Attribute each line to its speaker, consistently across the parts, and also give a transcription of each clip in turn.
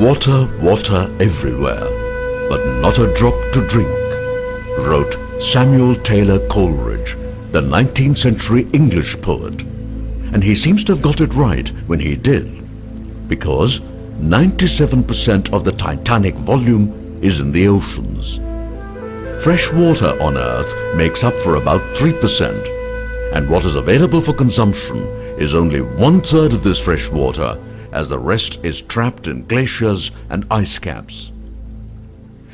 Speaker 1: Water, water everywhere, but not a drop to drink, wrote Samuel Taylor Coleridge, the 19th century English poet. And he seems to have got it right when he did, because 97% of the Titanic volume is in the oceans. Fresh water on Earth makes up for about 3%, and what is available for consumption is only 1/3 of this fresh water, as the rest is trapped in glaciers and ice caps.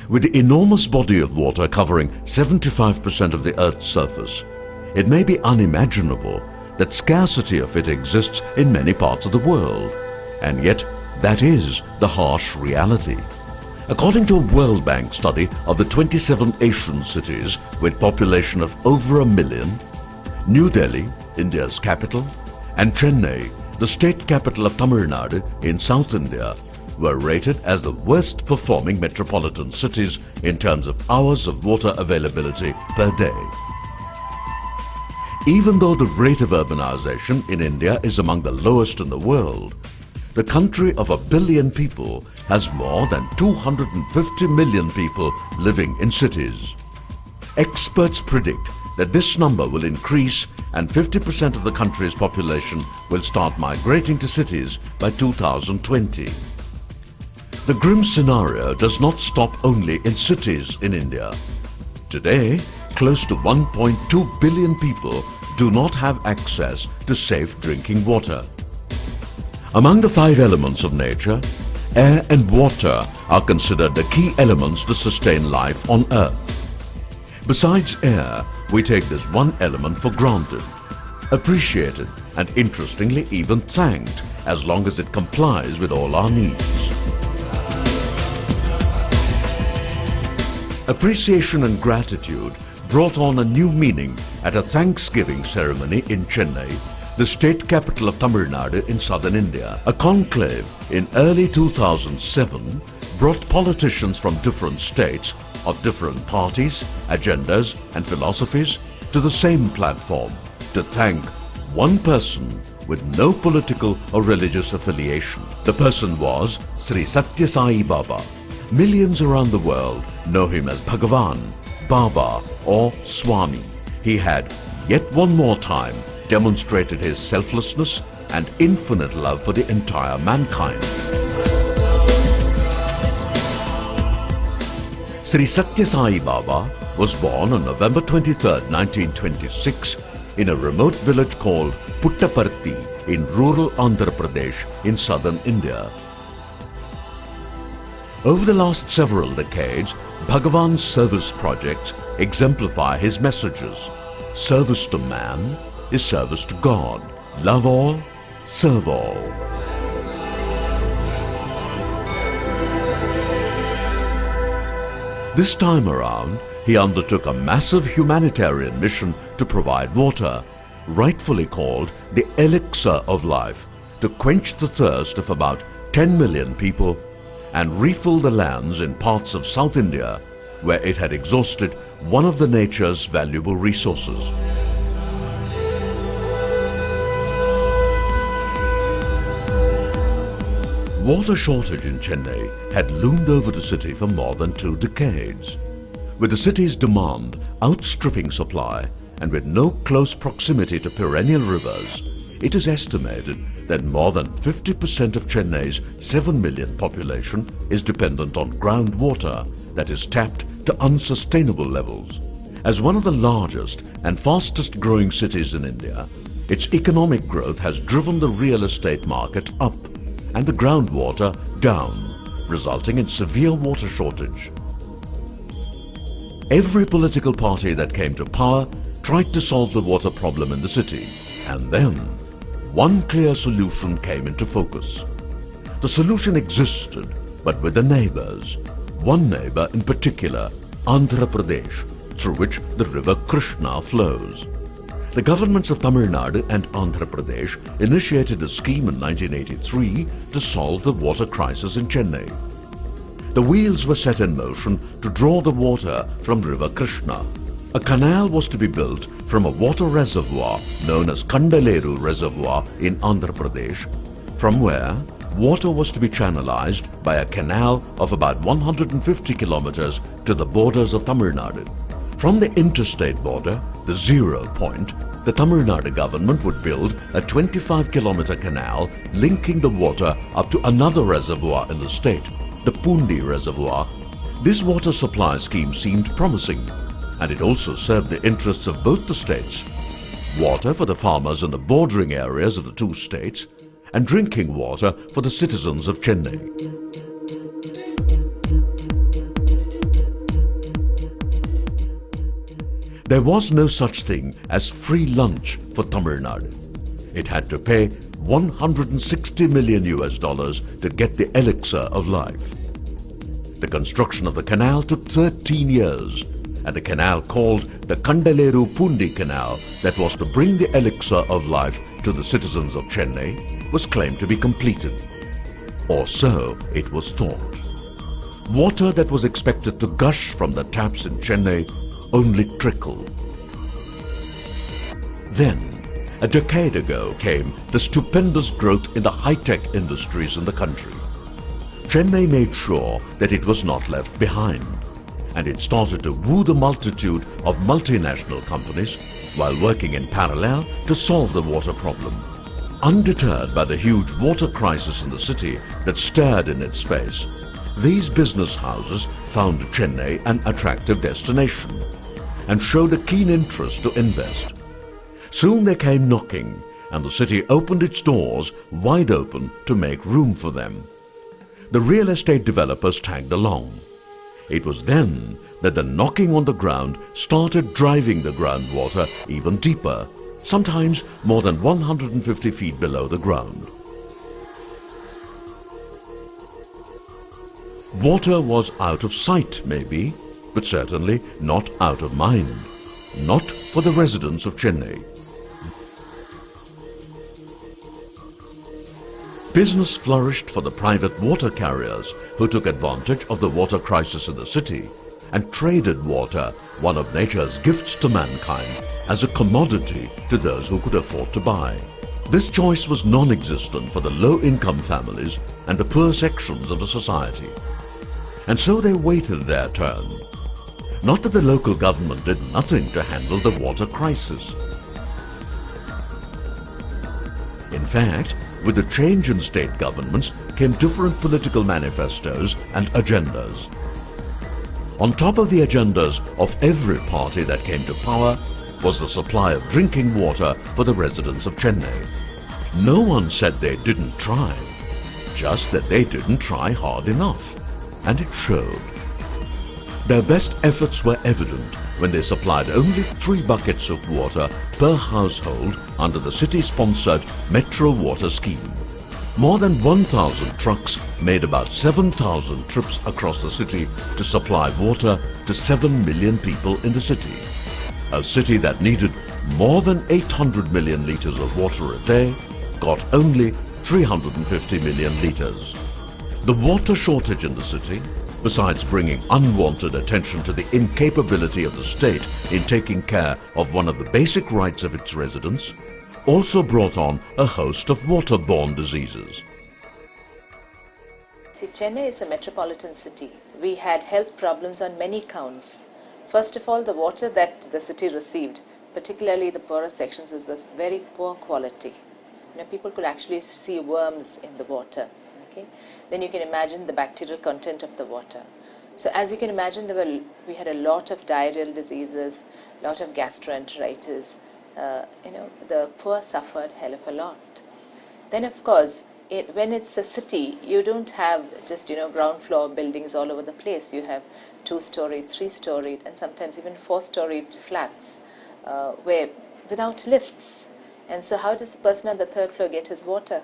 Speaker 1: With the enormous body of water covering 75% of the Earth's surface, it may be unimaginable that scarcity of it exists in many parts of the world, and yet that is the harsh reality. According to a World Bank study of the 27 Asian cities with population of over 1 million, New Delhi, India's capital, and Chennai, the state capital of Tamil Nadu in South India, were rated as the worst performing metropolitan cities in terms of hours of water availability per day. Even though the rate of urbanization in India is among the lowest in the world, the country of 1 billion people has more than 250 million people living in cities. Experts predict that this number will increase and 50% of the country's population will start migrating to cities by 2020. The grim scenario does not stop only in cities in India. Today, close to 1.2 billion people do not have access to safe drinking water. Among the 5 elements of nature, air and water are considered the key elements to sustain life on Earth. Besides air, we take this one element for granted, appreciated and interestingly even thanked as long as it complies with all our needs. Appreciation and gratitude brought on a new meaning at a Thanksgiving ceremony in Chennai, the state capital of Tamil Nadu in southern India. A conclave in early 2007 brought politicians from different states of different parties, agendas and philosophies to the same platform to thank one person with no political or religious affiliation. The person was Sri Sathya Sai Baba. Millions around the world know him as Bhagavan, Baba or Swami. He had yet one more time demonstrated his selflessness and infinite love for the entire mankind. Sri Sathya Sai Baba was born on November 23, 1926 in a remote village called Puttaparthi in rural Andhra Pradesh in southern India. Over the last several decades, Bhagavan's service projects exemplify his messages. Service to man is service to God. Love all, serve all. This time around, he undertook a massive humanitarian mission to provide water, rightfully called the elixir of life, to quench the thirst of about 10 million people and refill the lands in parts of South India where it had exhausted one of the nature's valuable resources. Water shortage in Chennai had loomed over the city for more than 2 decades. With the city's demand outstripping supply and with no close proximity to perennial rivers, it is estimated that more than 50% of Chennai's 7 million population is dependent on groundwater that is tapped to unsustainable levels. As one of the largest and fastest growing cities in India, its economic growth has driven the real estate market up and the groundwater down, resulting in severe water shortage. Every political party that came to power tried to solve the water problem in the city, and then one clear solution came into focus. The solution existed, but with the neighbors. One neighbor in particular, Andhra Pradesh, through which the river Krishna flows. The governments of Tamil Nadu and Andhra Pradesh initiated a scheme in 1983 to solve the water crisis in Chennai. The wheels were set in motion to draw the water from river Krishna. A canal was to be built from a water reservoir known as Kandaleru Reservoir in Andhra Pradesh, from where water was to be channelized by a canal of about 150 kilometers to the borders of Tamil Nadu. From the interstate border, the 0 point, the Tamil Nadu government would build a 25-kilometer canal linking the water up to another reservoir in the state, the Pundi Reservoir. This water supply scheme seemed promising, and it also served the interests of both the states. Water for the farmers in the bordering areas of the two states, and drinking water for the citizens of Chennai. There was no such thing as free lunch for Tamil Nadu. It had to pay $160 million to get the elixir of life. The construction of the canal took 13 years, and the canal called the Kandaleru Pundi Canal that was to bring the elixir of life to the citizens of Chennai was claimed to be completed. Or so it was thought. Water that was expected to gush from the taps in Chennai only trickled. Then, a decade ago came the stupendous growth in the high-tech industries in the country. Chennai made sure that it was not left behind, and it started to woo the multitude of multinational companies while working in parallel to solve the water problem. Undeterred by the huge water crisis in the city that stared in its face, these business houses found Chennai an attractive destination and showed a keen interest to invest. Soon they came knocking, and the city opened its doors wide open to make room for them. The real estate developers tagged along. It was then that the knocking on the ground started driving the groundwater even deeper, sometimes more than 150 feet below the ground. Water was out of sight, maybe, but certainly not out of mind. Not for the residents of Chennai. Business flourished for the private water carriers who took advantage of the water crisis in the city and traded water, one of nature's gifts to mankind, as a commodity to those who could afford to buy. This choice was non-existent for the low-income families and the poor sections of the society. And so they waited their turn. Not that the local government did nothing to handle the water crisis. In fact, with the change in state governments came different political manifestos and agendas. On top of the agendas of every party that came to power was the supply of drinking water for the residents of Chennai. No one said they didn't try, just that they didn't try hard enough, and it showed. Their best efforts were evident when they supplied only 3 buckets of water per household under the city-sponsored Metro Water Scheme. More than 1,000 trucks made about 7,000 trips across the city to supply water to 7 million people in the city. A city that needed more than 800 million litres of water a day got only 350 million litres. The water shortage in the city, besides bringing unwanted attention to the incapability of the state in taking care of one of the basic rights of its residents, also brought on a host of waterborne diseases.
Speaker 2: See, Chennai is a metropolitan city. We had health problems on many counts. First of all, the water that the city received, particularly the poorer sections, was of very poor quality. People could actually see worms in the water. Okay? Then you can imagine the bacterial content of the water. So as you can imagine, we had a lot of diarrheal diseases, a lot of gastroenteritis. The poor suffered hell of a lot. Then of course, when it's a city, you don't have just ground floor buildings all over the place. You have 2-storied, 3-storied, and sometimes even 4-storied flats where without lifts. And so how does the person on the 3rd floor get his water?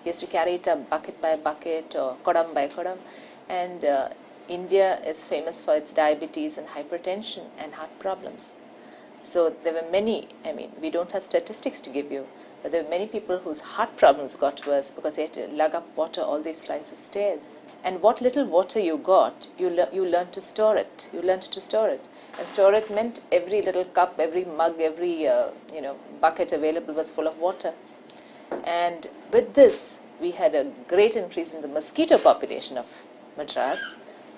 Speaker 2: He has to carry it up bucket by bucket or kodam by kodam. And India is famous for its diabetes and hypertension and heart problems. So there were many, we don't have statistics to give you, but there were many people whose heart problems got worse because they had to lug up water all these flights of stairs. And what little water you got, you learned to store it. You learned to store it. And store it meant every little cup, every mug, every bucket available was full of water. And with this, we had a great increase in the mosquito population of Madras,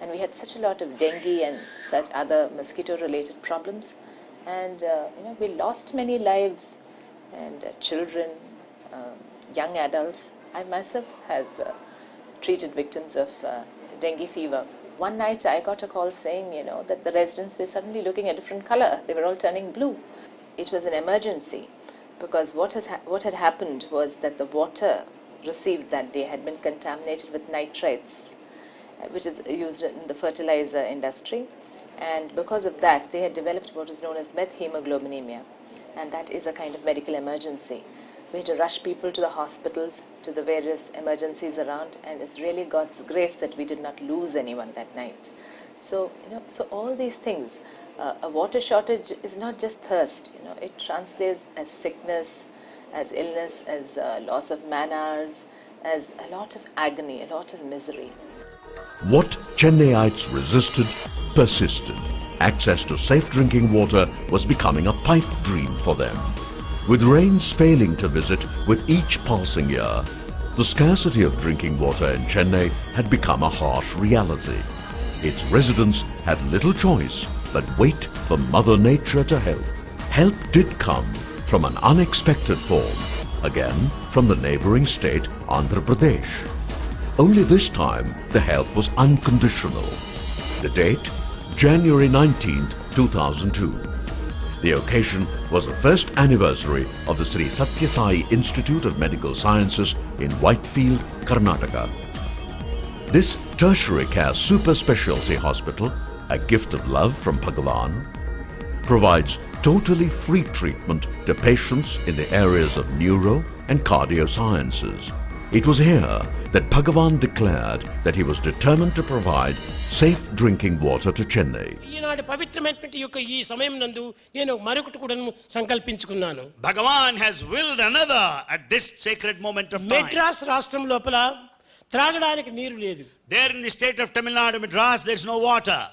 Speaker 2: and we had such a lot of dengue and such other mosquito-related problems, and we lost many lives and children, young adults. I myself have treated victims of dengue fever. One night I got a call saying, that the residents were suddenly looking a different color. They were all turning blue. It was an emergency because what had happened was that the water received that day had been contaminated with nitrates, which is used in the fertilizer industry. And because of that, they had developed what is known as methemoglobinemia. And that is a kind of medical emergency. We had to rush people to the hospitals, to the various emergencies around, and it's really God's grace that we did not lose anyone that night. So, so all these things, a water shortage is not just thirst, it translates as sickness, as illness, as loss of man hours, as a lot of agony, a lot of misery.
Speaker 1: What Chennaiites resisted, persisted. Access to safe drinking water was becoming a pipe dream for them. With rains failing to visit with each passing year, the scarcity of drinking water in Chennai had become a harsh reality. Its residents had little choice but wait for Mother Nature to help. Help did come from an unexpected form, again from the neighboring state Andhra Pradesh. Only this time the help was unconditional. The date, January 19th, 2002. The occasion was the first anniversary of the Sri Sathya Institute of Medical Sciences in Whitefield, Karnataka. This tertiary care super specialty hospital, a gift of love from Bhagavan, provides totally free treatment to patients in the areas of neuro and cardio sciences. It was here that Bhagavan declared that he was determined to provide safe drinking water to Chennai.
Speaker 3: Bhagavan has willed another at this sacred moment of time. There in the state of Tamil Nadu, Madras, there is no water.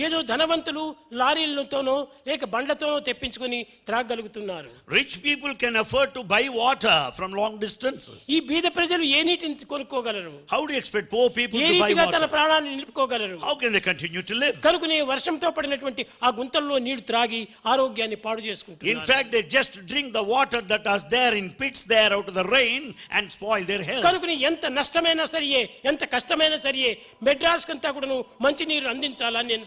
Speaker 4: ఏదో ధనవంతులు లారీలతోనో లేక బండ్లతోనో తెప్పించుకొని త్రాగలుగుతున్నారు.
Speaker 3: Rich people can afford to buy water from long distances.
Speaker 4: ఈ బీద ప్రజలు ఏ నీటిని కొనుక్కోగలరు?
Speaker 3: How do you expect poor people to buy water?
Speaker 4: ఏ రీతిగా తన ప్రాణాన్ని నిలుపుకోగలరు?
Speaker 3: How can they continue to live?
Speaker 4: కనుకనే వర్షంతో పడినటువంటి ఆ గుంతల్లో నీళ్లు త్రాగి ఆరోగ్యాన్ని పాడు చేసుకుంటున్నారు.
Speaker 3: In fact, they just drink the water that was there in pits there out of the rain and spoil their health.
Speaker 4: కనుకనే ఎంత నష్టమైనా సరియే, ఎంత కష్టమైనా సరియే, మెడ్రాస్ కంతా కూడాను మంచి నీరు అందించాలని నేను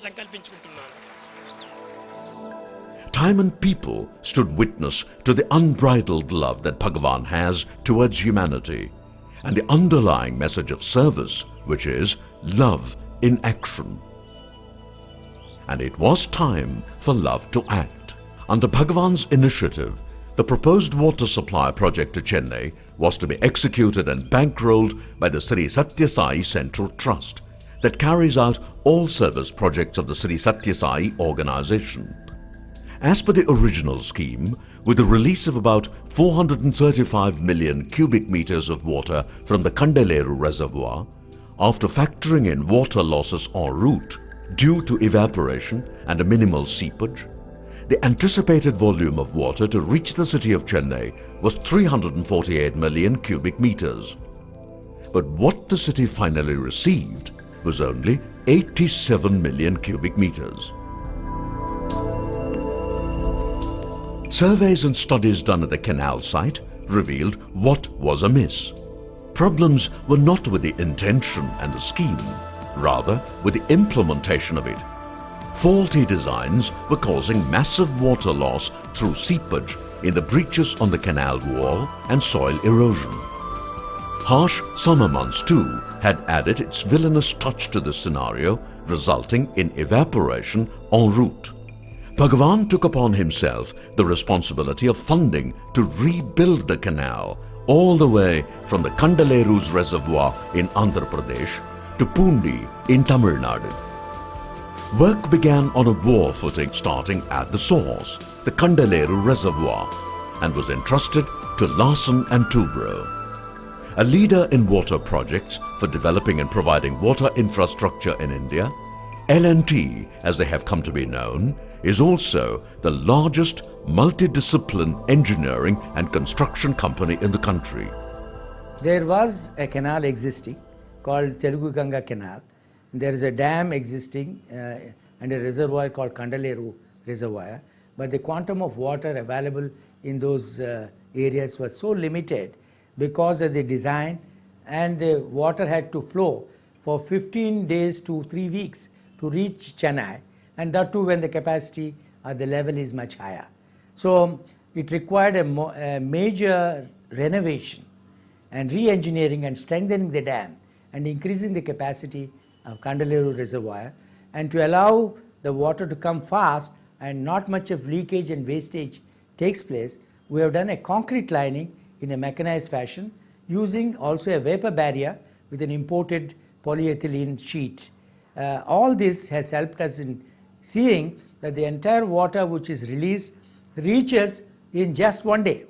Speaker 1: Time and people stood witness to the unbridled love that Bhagavan has towards humanity and the underlying message of service, which is love in action. And it was time for love to act. Under Bhagavan's initiative, the proposed water supply project to Chennai was to be executed and bankrolled by the Sri Sathya Sai Central Trust that carries out all service projects of the Sri Sathya Sai organization. As per the original scheme, with the release of about 435 million cubic meters of water from the Kandaleru reservoir, after factoring in water losses en route due to evaporation and a minimal seepage, the anticipated volume of water to reach the city of Chennai was 348 million cubic meters. But what the city finally received was only 87 million cubic meters. Surveys and studies done at the canal site revealed what was amiss. Problems were not with the intention and the scheme, rather with the implementation of it. Faulty designs were causing massive water loss through seepage in the breaches on the canal wall and soil erosion. Harsh summer months too had added its villainous touch to the scenario, resulting in evaporation en route. Bhagavan took upon himself the responsibility of funding to rebuild the canal all the way from the Kandaleru's reservoir in Andhra Pradesh to Pundi in Tamil Nadu. Work began on a war footing starting at the source, the Kandaleru reservoir, and was entrusted to Larsen and Toubro. A leader in water projects for developing and providing water infrastructure in India, L&T, as they have come to be known, is also the largest multidiscipline engineering and construction company in the country.
Speaker 5: There was a canal existing called Telugu Ganga Canal. There is a dam existing and a reservoir called Kandaleru Reservoir. But the quantum of water available in those areas was so limited because of the design, and the water had to flow for 15 days to 3 weeks to reach Chennai, and that too when the capacity or the level is much higher. So it required a major renovation and re-engineering and strengthening the dam and increasing the capacity of Kandaleru Reservoir, and to allow the water to come fast and not much of leakage and wastage takes place, we have done a concrete lining in a mechanized fashion using also a vapor barrier with an imported polyethylene sheet. All this has helped us in seeing that the entire water which is released reaches in just one day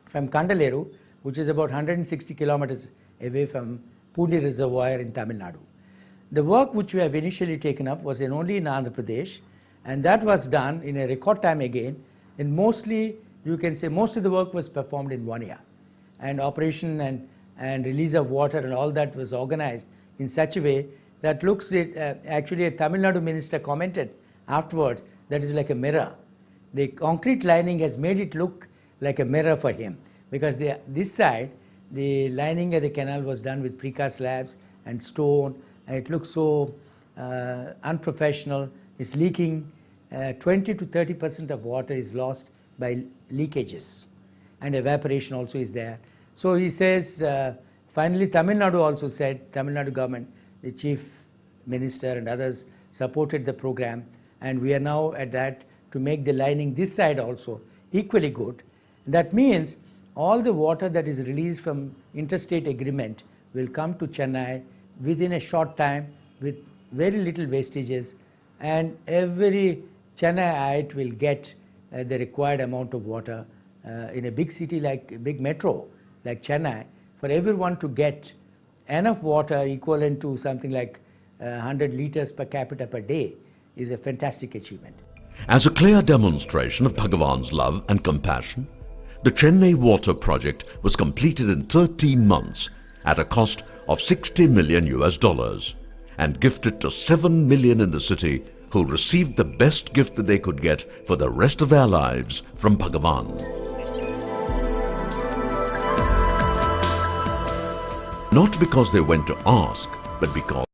Speaker 5: from Kandaleru, which is about 160 kilometers away from Pune Reservoir in Tamil Nadu. The work which we have initially taken up was only in Andhra Pradesh, and that was done in a record time again, and mostly you can say most of the work was performed in 1 year, and operation and release of water and all that was organized in such a way that looks actually a Tamil Nadu minister commented afterwards that is like a mirror. The concrete lining has made it look like a mirror for him, because this side the lining of the canal was done with precast slabs and stone, and it looks so unprofessional. It's leaking. 20 to 30% of water is lost by leakages, and evaporation also is there. So he says, finally Tamil Nadu also said, Tamil Nadu government, the chief minister and others supported the program, and we are now at that to make the lining this side also equally good. That means all the water that is released from interstate agreement will come to Chennai within a short time with very little wastages, and every Chennaiite will get the required amount of water in a big city like a big metro like Chennai. For everyone to get enough water equivalent to something like 100 liters per capita per day is a fantastic achievement.
Speaker 1: As a clear demonstration of Bhagavan's love and compassion, the Chennai water project was completed in 13 months at a cost of $60 million and gifted to 7 million in the city, who received the best gift that they could get for the rest of their lives from Bhagavan. Not because they went to ask, but because